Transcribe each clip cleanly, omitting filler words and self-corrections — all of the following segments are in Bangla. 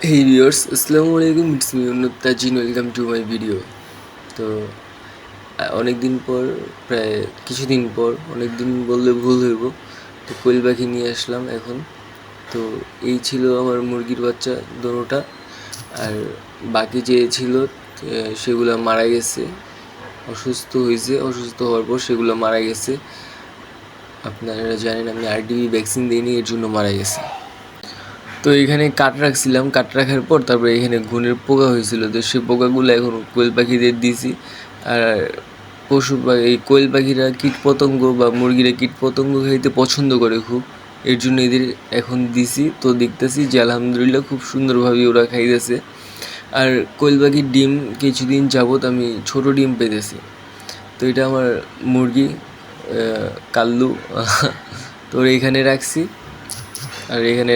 Hey viewers, আসসালামু আলাইকুম, ইটস মি উন্নত Tajin, welcome to my video. তো অনেক দিন পর, প্রায় কিছুদিন পর, অনেক দিন বললে ভুল হইব, তো কোয়েল পাখি নিয়ে আসলাম এখন। তো এই ছিল আমার মুরগির বাচ্চা দোনোটা। আর বাকি যে ছিল সেগুলো মারা গেছে, অসুস্থ হয়েছে, অসুস্থ হওয়ার পর সেগুলো মারা গেছে। আপনারা জানেন আমি আরডিবি ভ্যাকসিন দিইনি, এর জন্য মারা গেছে। তো এখানে কাঠ রাখছিলাম, কাঠ রাখার পর তারপরে এখানে ঘুনের পোকা হয়েছিল, তো সেই পোকাগুলো এখন কোয়েল পাখিদের দিছি। আর এই কোয়েল পাখিরা কীট পতঙ্গ বা মুরগিরা কীট পতঙ্গ খাইতে পছন্দ করে খুব, এর জন্য এদের এখন দিছি। তো দেখতেছি যে আলহামদুলিল্লাহ খুব সুন্দরভাবে ওরা খাইতেছে। আর কোয়েল পাখির ডিম কিছুদিন যাবৎ আমি ছোট ডিম পেতেছি। তো এটা আমার মুরগি কাল্লু তো এখানে রাখছি। আর এখানে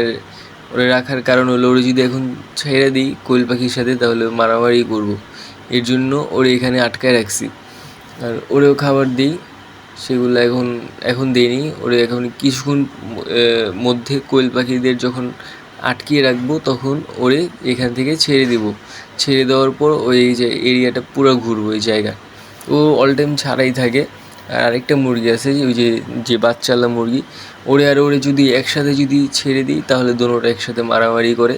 ওরা রাখার কারণ হলো, ওরা যদি এখন ছেড়ে দিই কোয়েল পাখির সাথে তাহলে মারামারি করব, এর জন্য ওরা এখানে আটকায় রাখছি। আর ওরেও খাবার দিই, সেগুলো এখন এখন দিইনি। ওরা এখন কিছুক্ষণ মধ্যে কোয়েল পাখিদের যখন আটকিয়ে রাখবো তখন ওরে এখান থেকে ছেড়ে দিব। ছেড়ে দেওয়ার পর ওই যে এরিয়াটা পুরো ঘুরবো, ওই জায়গা ও অল টাইম ছাড়াই থাকে। আর আরেকটা মুরগি আছে, ওই যে বাচ্চাওয়ালা মুরগি, ওরে যদি একসাথে যদি ছেড়ে দিই তাহলে দোনোটা একসাথে মারামারি করে,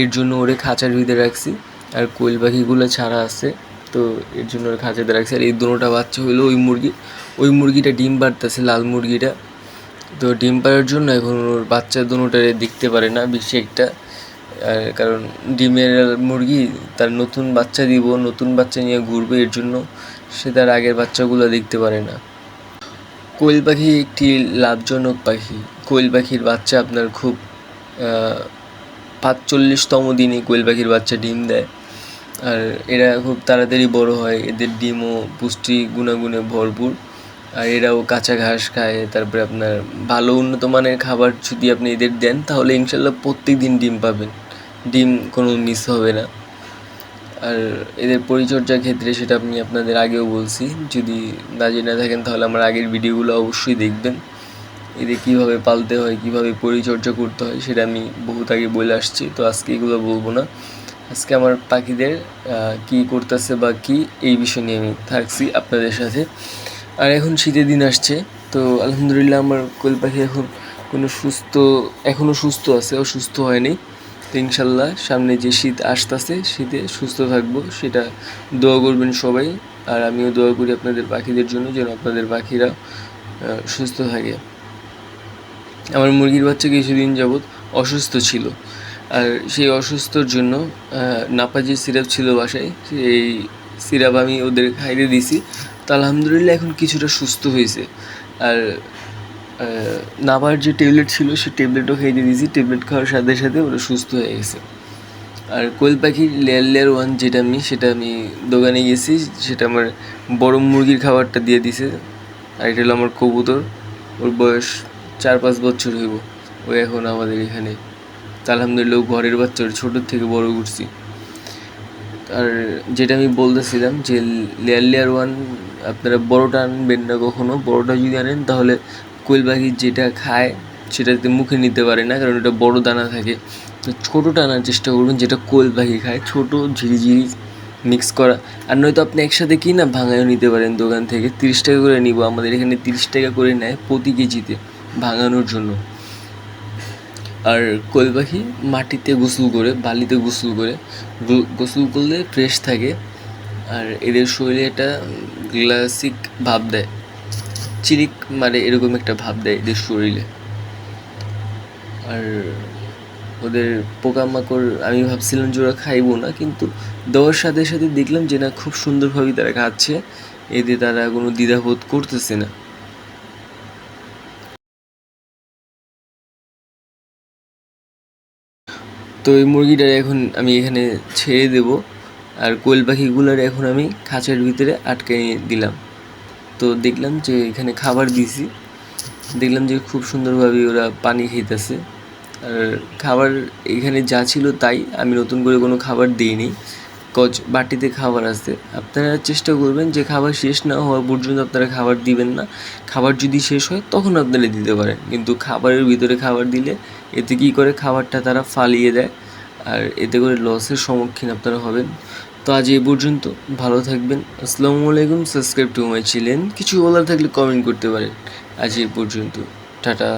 এর জন্য ওরে খাঁচার ভিতরে রাখছি। আর কোয়েল পাখিগুলো ছাড়া আছে, তো এর জন্য ওর খাঁচাতে রাখছি। আর এই দোনোটা বাচ্চা হলো ওই মুরগিটা ডিম পাড়তেছে, লাল মুরগিটা। তো ডিম পাড়ার জন্য এখন ওর বাচ্চা দোনোটারে দেখতে পারে না বেশি একটা। কারণ ডিমের মুরগি তার নতুন বাচ্চা দিব, নতুন বাচ্চা নিয়ে ঘুরবে, এর জন্য সে তার আগের বাচ্চাগুলো দেখতে পারে না। কোয়েল পাখি একটি লাভজনক পাখি। কোয়েল পাখির বাচ্চা আপনার খুব ৪৫তম দিনে কোয়েল পাখির বাচ্চা ডিম দেয়। আর এরা খুব তাড়াতাড়ি বড় হয়, এদের ডিমও পুষ্টি গুণাগুণে ভরপুর। আর এরাও কাঁচা ঘাস খায়। তারপরে আপনার ভালো উন্নত মানের খাবার যদি আপনি এদের দেন তাহলে ইনশাল্লাহ প্রত্যেক দিন ডিম পাবেন, ডিম কোনো মিস হবে না। আর এদের পরিচর্যার ক্ষেত্রে সেটা আমি আপনাদের আগেও বলছি, যদি না জেনে থাকেন তাহলে আমার আগের ভিডিওগুলো অবশ্যই দেখবেন। এদের কীভাবে পালতে হয়, কীভাবে পরিচর্যা করতে হয় সেটা আমি বহুত আগে বলে আসছি, তো আজকে এগুলো বলবো না। আজকে আমার পাখিদের কী করতেছে বা কী, এই বিষয় নিয়ে আমি থাকছি আপনাদের সাথে। আর এখন শীতের দিন আসছে, তো আলহামদুলিল্লাহ আমার কোয়েল পাখি এখন এখনও সুস্থ আছে, অসুস্থ হয়নি। তো ইনশাল্লাহ সামনে যে শীত আসতেছে, শীতে সুস্থ থাকবো, সেটা দোয়া করবেন সবাই। আর আমিও দোয়া করি আপনাদের পাখিদের জন্য, যেন আপনাদের পাখিরা সুস্থ থাকে। আমার মুরগির বাচ্চা কিছুদিন যাবৎ অসুস্থ ছিল, আর সেই অসুস্থর জন্য নাপাজি সিরাপ ছিল বাসায়, সেই সিরাপ আমি ওদের খাইয়ে দিছি। তো আলহামদুলিল্লাহ এখন কিছুটা সুস্থ হয়েছে। আর নাপার যে ট্যাবলেট ছিল সেই ট্যাবলেটও খাইয়ে দিয়েছি, ট্যাবলেট খাওয়ার সাথে সাথে ওরা সুস্থ হয়ে গেছে। আর কোয়েল পাখির লেয়ার 1 সেটা আমি দোকানে গেছি, সেটা আমার বড় মুরগির খাবারটা দিয়ে দিছে। আর এটা হলো আমার কবুতর, ওর বয়স ৪-৫ বছর হইব, ও এখন আমাদের এখানে। তা আলহামদুলিল্লাহ ঘরের বাচ্চা, ছোটোর থেকে বড় করছি। আর যেটা আমি বলতেছিলাম যে লেয়ার 1 আপনারা বড়োটা আনবেন না কখনো। বড়োটা যদি আনেন তাহলে কোয়েল পাখি যেটা খায় সেটাতে মুখে নিতে পারে না, কারণ ওটা বড়ো দানা থাকে। তো ছোটোটা আনার চেষ্টা করবেন যেটা কোয়েল পাখি খায়, ছোটো ঝিরিঝিরি মিক্স করা। আর নয়তো আপনি একসাথে কি না ভাঙায়ও নিতে পারেন দোকান থেকে। ৩০ টাকা করে নিব, আমাদের এখানে ৩০ টাকা করে নেয় প্রতি কেজিতে ভাঙানোর জন্য। আর কোয়েল পাখি মাটিতে গোসল করে, বালিতে গোসল করে, গোসল করলে ফ্রেশ থাকে। আর এদের শরীরে একটা গ্লাসিক ভাব দেয়, চিরিক মারে এরকম একটা ভাব দেয় এদের শরীরে। আর ওদের পোকামাকড় আমি ভাবছিলাম যে ওরা খাইবো না, কিন্তু দেওয়ার সাথে সাথে দেখলাম যে না, খুব সুন্দরভাবে তারা খাচ্ছে, এতে তারা কোনো দ্বিধাবোধ করতেছে না। তো এই মুরগিটার এখন আমি এখানে ছেড়ে দেব। আর কোয়েল পাখিগুলোর এখন আমি খাঁচার ভিতরে আটকে দিলাম। তো দেখলাম যে এখানে খাবার দিছি, দেখলাম যে খুব সুন্দরভাবে ওরা পানি খেতেছে। আর খাবার এখানে যা ছিল তাই, আমি নতুন করে কোনো খাবার দিইনি। বাটিতে খাবার আছে, আপনারা চেষ্টা করবেন যে খাবার শেষ না হওয়া পর্যন্ত আপনারা খাবার দিবেন না। খাবার যদি শেষ হয় তখন আপনারা দিতে পারেন, কিন্তু খাবারের ভিতরে খাবার দিলে এতে কী করে, খাবারটা তারা ফালিয়ে দেয়। আর এতে করে লসের সম্মুখীন আপনারা হবেন। তো আজ এই পর্যন্ত, ভালো থাকবেন। আসসালামু আলাইকুম। Subscribe to my channel. কিছু বলার থাকলে কমেন্ট করতে পারেন। আজ এই পর্যন্ত, টাটা।